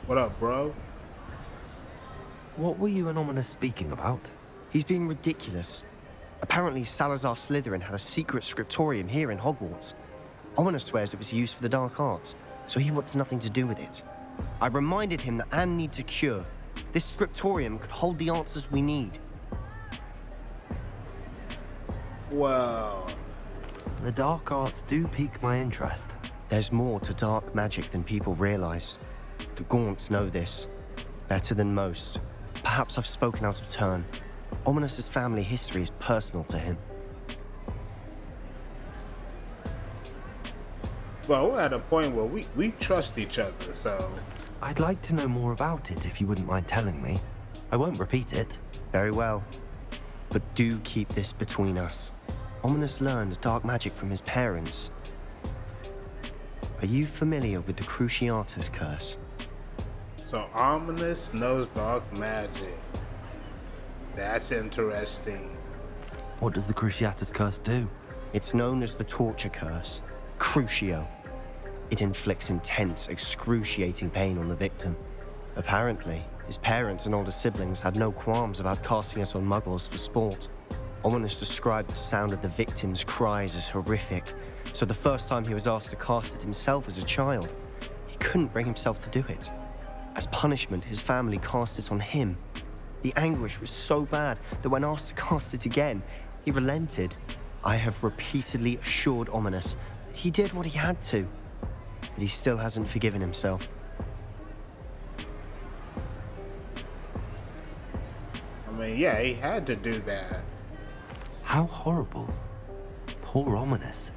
What up, bro? What were you and Ominous speaking about? He's being ridiculous. Apparently, Salazar Slytherin had a secret scriptorium here in Hogwarts. Ominous swears it was used for the dark arts, so he wants nothing to do with it. I reminded him that Anne needs a cure. This scriptorium could hold the answers we need. Well, The dark arts do pique my interest. There's more to dark magic than people realize. The Gaunts know this. Better than most. Perhaps I've spoken out of turn. Ominous's family history is personal to him. well, we're at a point where we trust each other, so I'd like to know more about it if you wouldn't mind telling me. I won't repeat it. Very well. But do keep this between us. Ominous learned dark magic from his parents. Are you familiar with the Cruciatus curse? so Ominous knows dark magic. That's interesting. What does the Cruciatus curse do? It's known as the torture curse, Crucio. It inflicts intense, excruciating pain on the victim. Apparently, his parents and older siblings had no qualms about casting it on muggles for sport. Ominous described the sound of the victim's cries as horrific, so the first time he was asked to cast it himself as a child, he couldn't bring himself to do it. As punishment, his family cast it on him. The anguish was so bad that when asked to cast it again, he relented. I have repeatedly assured Ominous that he did what he had to, but he still hasn't forgiven himself. I mean, yeah, he had to do that. How horrible. Poor Ominous.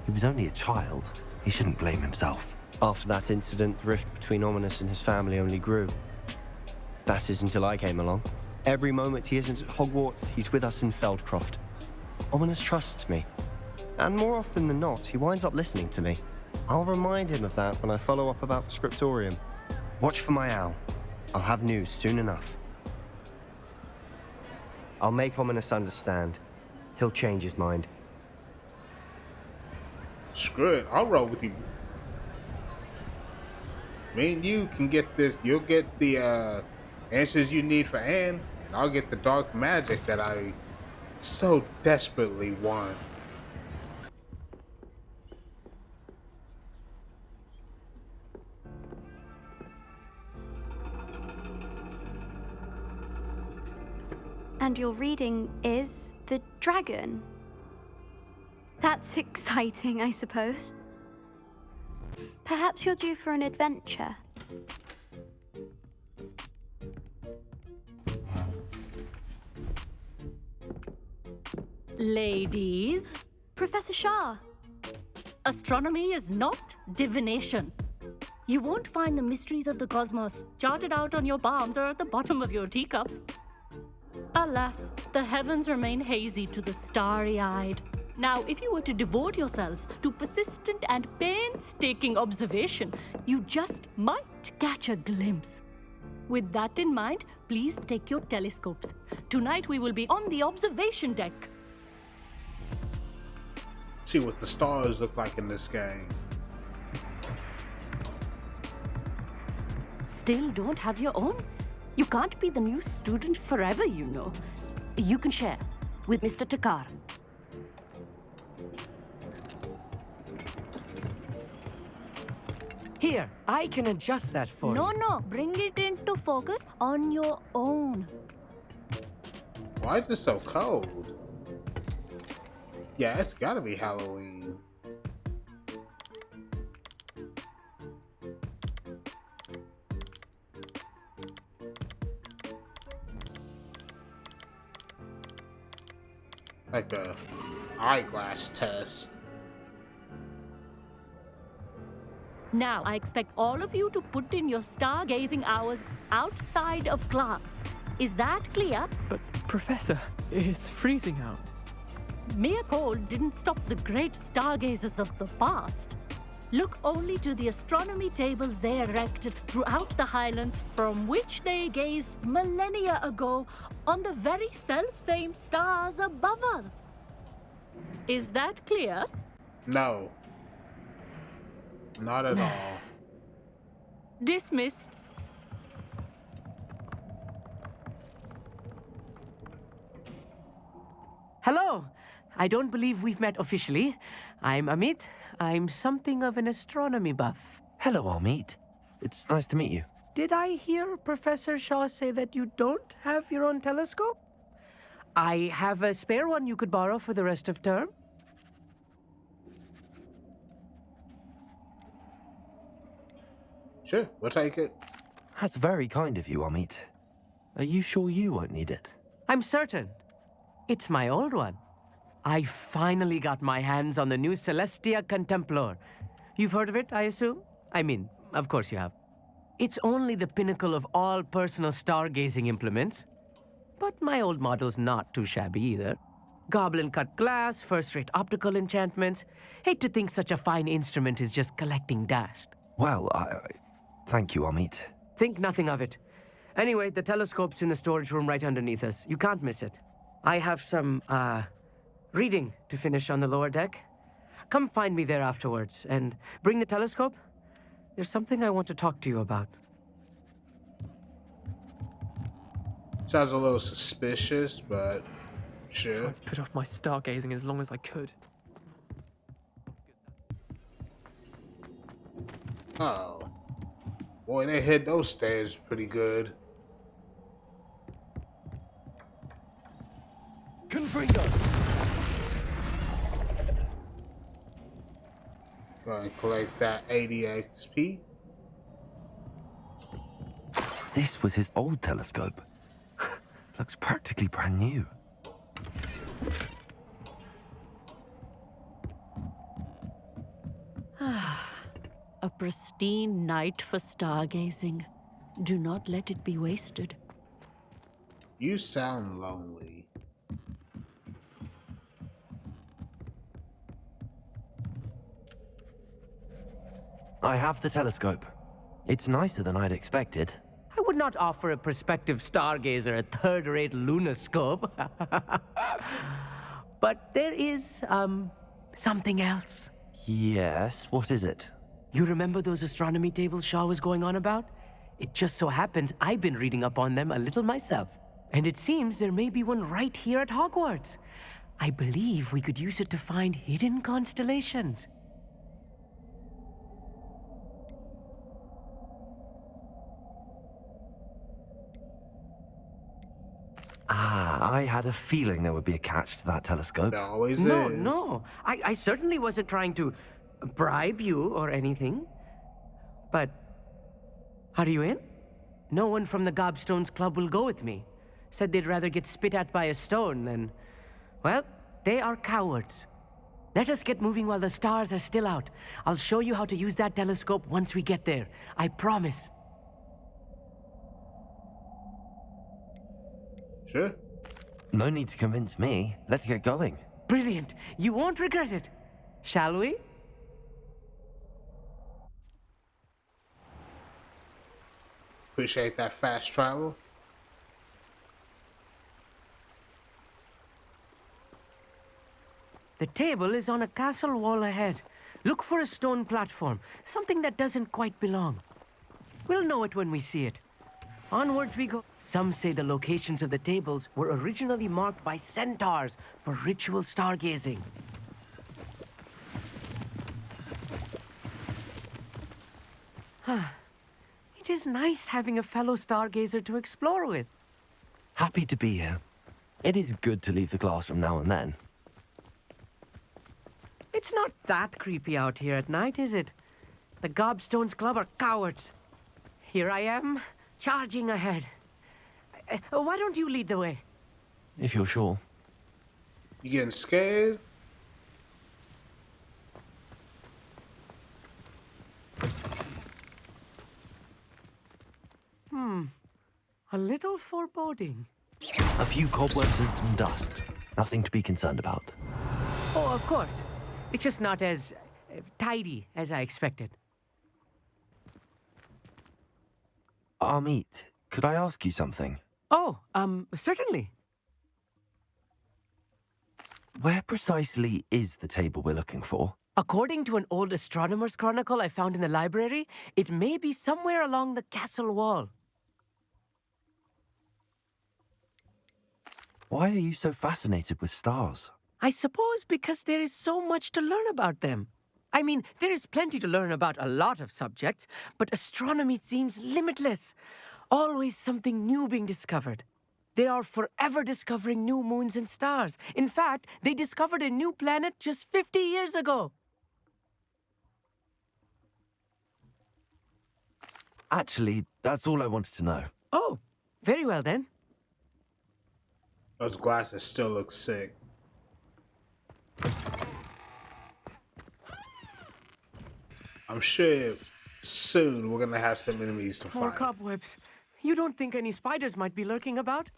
He was only a child. He shouldn't blame himself. After that incident, the rift between Ominous and his family only grew. That is until I came along. Every moment he isn't at Hogwarts, he's with us in Feldcroft. Ominous trusts me. And more often than not, he winds up listening to me. I'll remind him of that when I follow up about the scriptorium. Watch for my owl. I'll have news soon enough. I'll make Ominous understand. He'll change his mind. Screw it, I'll roll with you. Me and you can get this. You'll get the answers you need for Anne, and I'll get the dark magic that I so desperately want. And your reading is The Dragon. That's exciting, I suppose. Perhaps you're due for an adventure. Ladies, Professor Shah. astronomy is not divination. You won't find the mysteries of the cosmos charted out on your palms or at the bottom of your teacups. Alas, the heavens remain hazy to the starry-eyed. Now, if you were to devote yourselves to persistent and painstaking observation, you just might catch a glimpse. With that in mind, please take your telescopes. Tonight we will be on the observation deck. See what the stars look like in this game. Still don't have your own? You can't be the new student forever, you know. You can share with Mr. Takar. Here, I can adjust that for you. No, bring it into focus on your own. Why is it so cold? Yeah, it's gotta be Halloween. Like a eyeglass test. Now, I expect all of you to put in your stargazing hours outside of class. Is that clear? But, Professor, it's freezing out. Mere cold didn't stop the great stargazers of the past. Look only to the astronomy tables they erected throughout the Highlands, from which they gazed millennia ago on the very self-same stars above us. Is that clear? No. Not at all. Dismissed. Hello. I don't believe we've met officially. I'm Amit. I'm something of an astronomy buff. Hello, Amit. It's nice to meet you. Did I hear Professor Shaw say that you don't have your own telescope? I have a spare one you could borrow for the rest of term. Sure, we'll take it. That's very kind of you, Amit. Are you sure you won't need it? I'm certain. It's my old one. I finally got my hands on the new Celestia Contemplar. You've heard of it, I assume? I mean, of course you have. It's only the pinnacle of all personal stargazing implements. But my old model's not too shabby either. Goblin-cut glass, first-rate optical enchantments. Hate to think such a fine instrument is just collecting dust. Well, thank you, Amit. Think nothing of it. Anyway, the telescope's in the storage room right underneath us. You can't miss it. I have some, reading to finish on the lower deck. Come find me there afterwards, and bring the telescope. There's something I want to talk to you about. Sounds a little suspicious, but sure. Tried to put off my stargazing as long as I could. Oh. Boy, they hit those stairs pretty good. Confringo! Go and collect that 80 XP. This was his old telescope. Looks practically brand new. A pristine night for stargazing. Do not let it be wasted. You sound lonely. I have the telescope. It's nicer than I'd expected. I would not offer a prospective stargazer a third-rate lunoscope. But there is, something else. Yes, what is it? You remember those astronomy tables Shaw was going on about? It just so happens I've been reading up on them a little myself. And it seems there may be one right here at Hogwarts. I believe we could use it to find hidden constellations. I had a feeling there would be a catch to that telescope. There always No, is. no. I certainly wasn't trying to bribe you or anything. But are you in? No one from the Gobstones Club will go with me. Said they'd rather get spit at by a stone than... Well, they are cowards. Let us get moving while the stars are still out. I'll show you how to use that telescope once we get there. I promise. Sure. No need to convince me. Let's get going. Brilliant. You won't regret it. Shall we? Appreciate that fast travel. The table is on a castle wall ahead. Look for a stone platform, something that doesn't quite belong. We'll know it when we see it. Onwards we go. Some say the locations of the tables were originally marked by centaurs for ritual stargazing. It is nice having a fellow stargazer to explore with. Happy to be here. It is good to leave the classroom now and then. It's not that creepy out here at night, is it? The Gobstones Club are cowards. Here I am, charging ahead. Why don't you lead the way? If you're sure. You getting scared? A little foreboding. A few cobwebs and some dust. Nothing to be concerned about. Oh, of course. It's just not as tidy as I expected. Amit, could I ask you something? Oh, certainly. Where precisely is the table we're looking for? According to an old astronomer's chronicle I found in the library, it may be somewhere along the castle wall. Why are you so fascinated with stars? I suppose because there is so much to learn about them. I mean, there is plenty to learn about a lot of subjects, but astronomy seems limitless. Always something new being discovered. They are forever discovering new moons and stars. In fact, they discovered a new planet just 50 years ago. Actually, that's all I wanted to know. Oh, very well then. Those glasses still look sick. I'm sure soon we're gonna have some enemies to More fight. cobwebs. You don't think any spiders might be lurking about?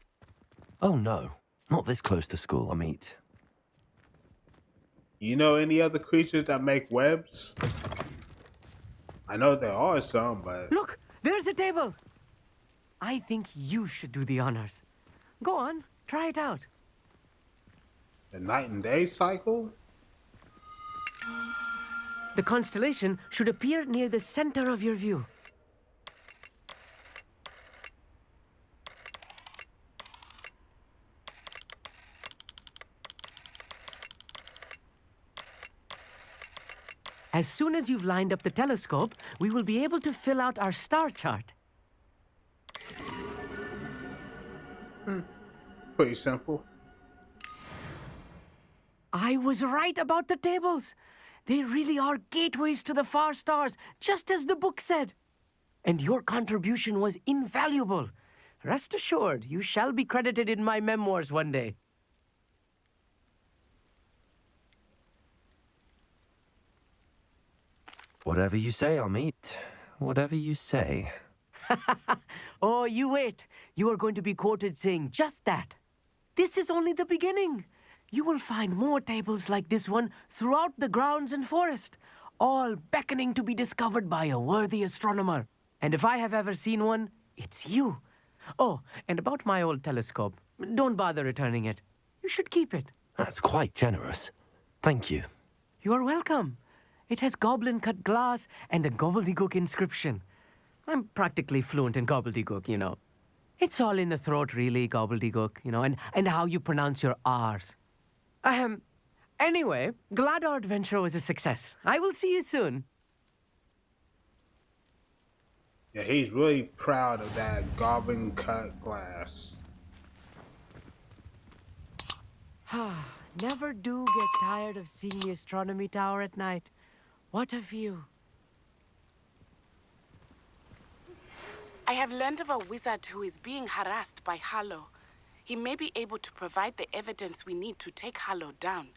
Oh no, not this close to school, I meet. You know any other creatures that make webs? I know there are some, but Look, there's a table. I think you should do the honors. Go on, try it out. the night and day cycle? The constellation should appear near the center of your view. As soon as you've lined up the telescope, we will be able to fill out our star chart. Pretty simple. I was right about the tables. They really are gateways to the far stars, just as the book said. And your contribution was invaluable. Rest assured, you shall be credited in my memoirs one day. Whatever you say, I'll meet. Whatever you say. Oh, you wait. You are going to be quoted saying just that. This is only the beginning. You will find more tables like this one throughout the grounds and forest, all beckoning to be discovered by a worthy astronomer. And if I have ever seen one, it's you. Oh, and about my old telescope, don't bother returning it. You should keep it. That's quite generous. Thank you. You are welcome. It has goblin-cut glass and a gobbledygook inscription. I'm practically fluent in gobbledygook, you know. It's all in the throat, really, gobbledygook, you know, and how you pronounce your R's. Anyway, glad our adventure was a success. I will see you soon. Yeah, he's really proud of that goblin cut glass. Never do get tired of seeing the astronomy tower at night. What a view. I have learned of a wizard who is being harassed by Harlow. He may be able to provide the evidence we need to take Harlow down.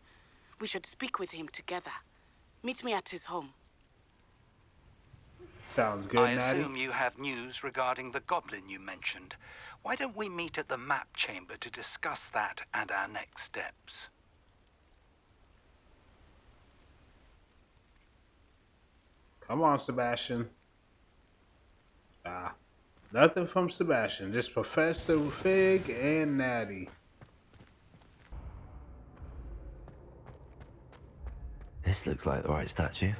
We should speak with him together. Meet me at his home. Sounds good, I Natty. assume you have news regarding the goblin you mentioned. Why don't we meet at the map chamber to discuss that and our next steps? Come on, Sebastian. Nothing from Sebastian. Just Professor Fig and Natty. This looks like the right statue.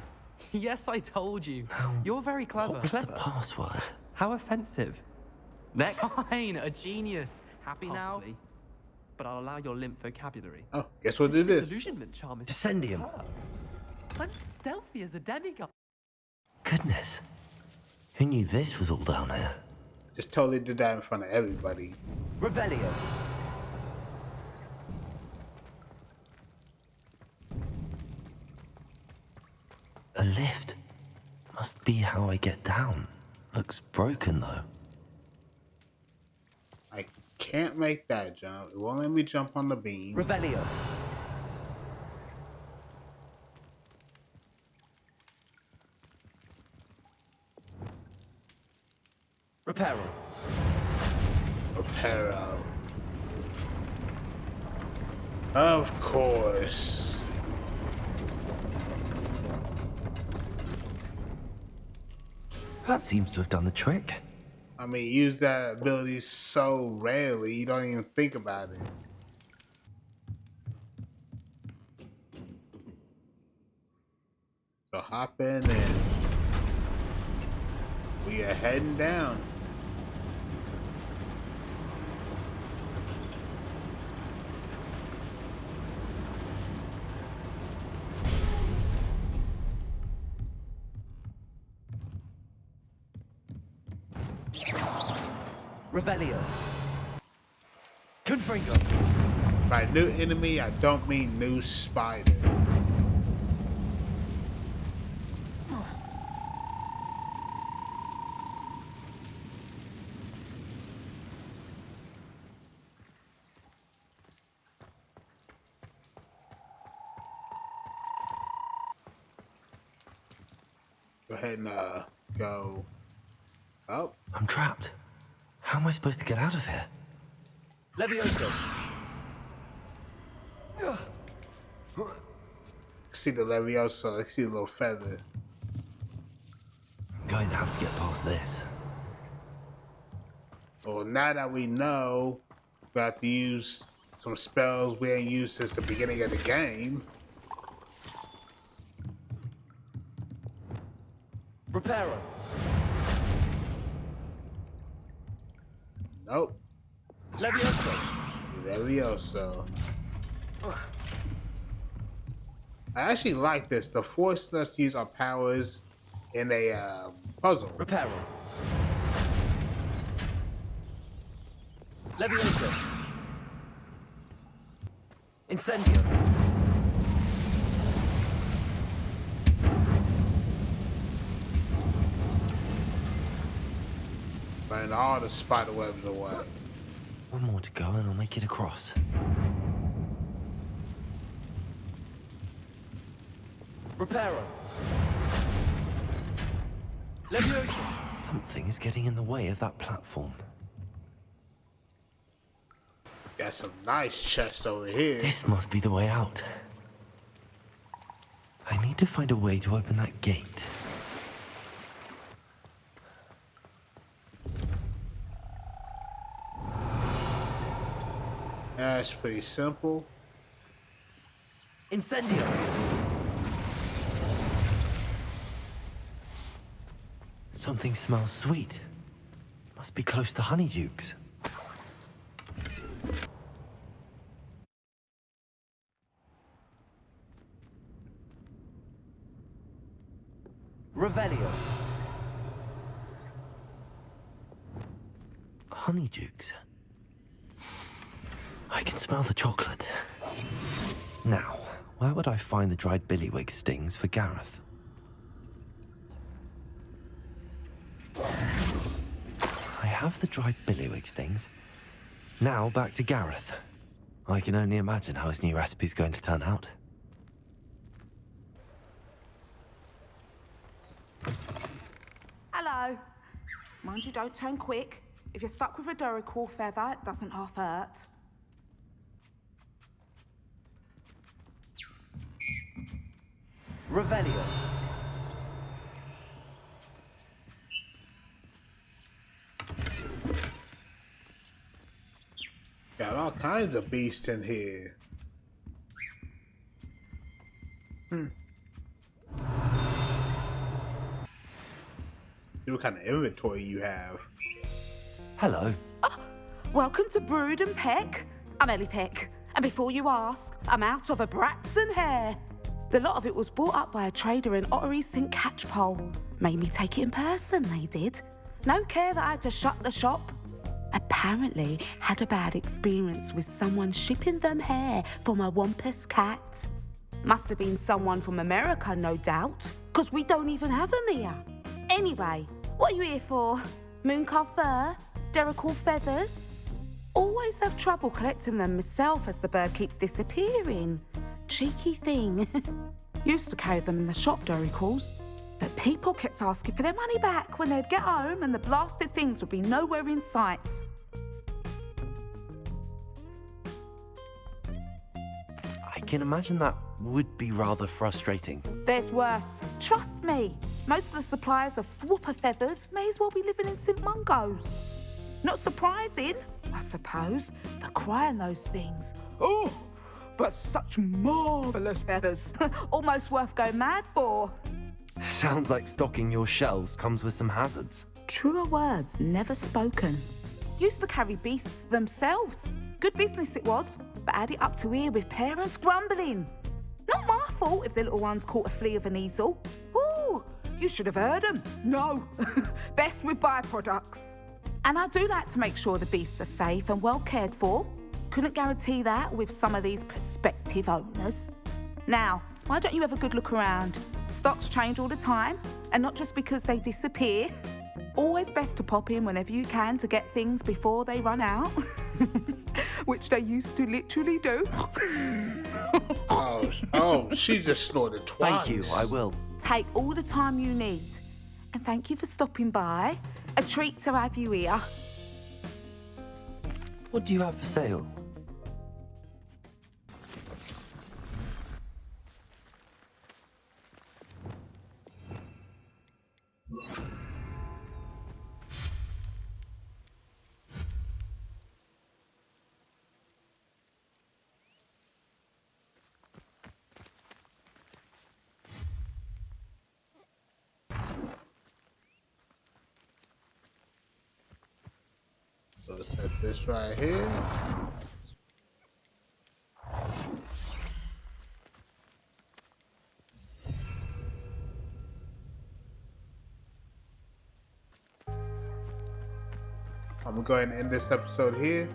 Yes, I told you. You're very clever. What was the password? How offensive. Next. Fine, a genius. Happy now? But I'll allow your limp vocabulary. Oh, guess what it is? Disillusionment charm is Descendium. superb. I'm stealthy as a demigod. Goodness. Who knew this was all down here? Just totally did that in front of everybody. Revelio. A lift. Must be how I get down. Looks broken though. I can't make that jump. It won't let me jump on the beam. Revelio. Reparo. Reparo. Of course. That seems to have done the trick. I mean, use that ability so rarely, you don't even think about it. So hop in and we are heading down. Revelio. Confringo. By new enemy, I don't mean new spider. Go ahead and go up. I'm trapped. How am I supposed to get out of here? Levioso. See the Levioso, I see the little feather. I'm going to have to get past this. Well, now that we know, we have to use some spells we ain't used since the beginning of the game. Reparo. Nope. Levioso. Levioso. I actually like this. They're forcing us to use our powers in a puzzle. Reparo. Levioso. Incendio. Burn all the spider webs away. One more to go and I'll make it across. Reparo. Levioso. Something is getting in the way of that platform. Got some nice chests over here. This must be the way out. I need to find a way to open that gate. That's pretty simple. Incendio. Something smells sweet. Must be close to Honeydukes. Revelio. Honeydukes. I can smell the chocolate. Now, where would I find the dried billywig stings for Gareth? I have the dried billywig stings. Now back to Gareth. I can only imagine how his new recipe's going to turn out. Hello. Mind you, don't turn quick. If you're stuck with a Duracell feather, it doesn't half hurt. Revelio. Got all kinds of beasts in here. See what kind of inventory you have. Hello. Welcome to Brood and Peck. I'm Ellie Peck. And before you ask, I'm out of a Braxton hair. The lot of it was bought up by a trader in Ottery St. Catchpole. Made me take it in person, they did. No care that I had to shut the shop. Apparently had a bad experience with someone shipping them hair for my Wampus cat. Must have been someone from America, no doubt, because we don't even have them here. Anyway, what are you here for? Mooncarved fur? Duracell feathers? Always have trouble collecting them myself as the bird keeps disappearing. Cheeky thing. Used to carry them in the shop, Duracells, but people kept asking for their money back when they'd get home and the blasted things would be nowhere in sight. I can imagine that would be rather frustrating. There's worse. Trust me. Most of the suppliers of whooper feathers may as well be living in St. Mungo's. Not surprising, I suppose. The cry on those things. Oh, but such marvellous feathers. Almost worth going mad for. Sounds like stocking your shelves comes with some hazards. Truer words never spoken. Used to carry beasts themselves. Good business it was, but add it up to here with parents grumbling. Not my fault if the little ones caught a flea of an easel. Ooh, you should have heard them. No, best with byproducts. And I do like to make sure the beasts are safe and well cared for. Couldn't guarantee that with some of these prospective owners. Now, why don't you have a good look around? Stocks change all the time, and not just because they disappear. Always best to pop in whenever you can to get things before they run out. Which they used to literally do. Oh, she just snorted twice. Thank you, I will. Take all the time you need. And thank you for stopping by. A treat to have you here. What do you have for sale? So let's set this right here. I'm gonna go ahead and end this episode here.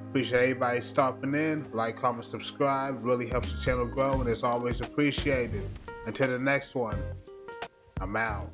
Appreciate everybody stopping in. Like, comment, subscribe. Really helps the channel grow and is always appreciated. Until the next one, I'm out.